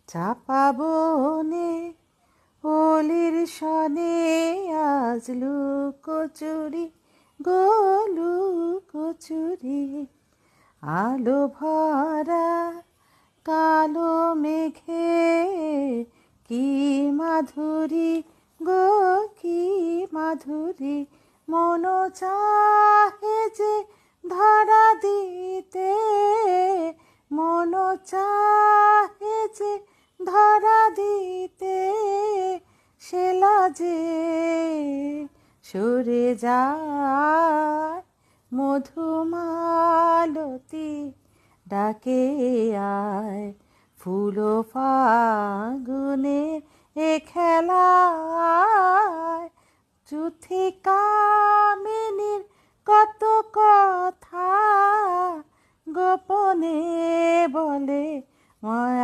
চাপা বনে ওলির সনে আজ লুকোচুরি লুকোচুরি আলো ভরা কালো মেঘে কি মাধুরী গো কি মাধুরী মন চাহে যে ধরা দিতে মন চাহে যে ধরা দিতে সেলা যে সরে যায় মধুমালতী ডাকে আয় ফুল ফাগুনে এ খেলায় চুথি কামিনীর কত কথা গোপনে বলে মায়া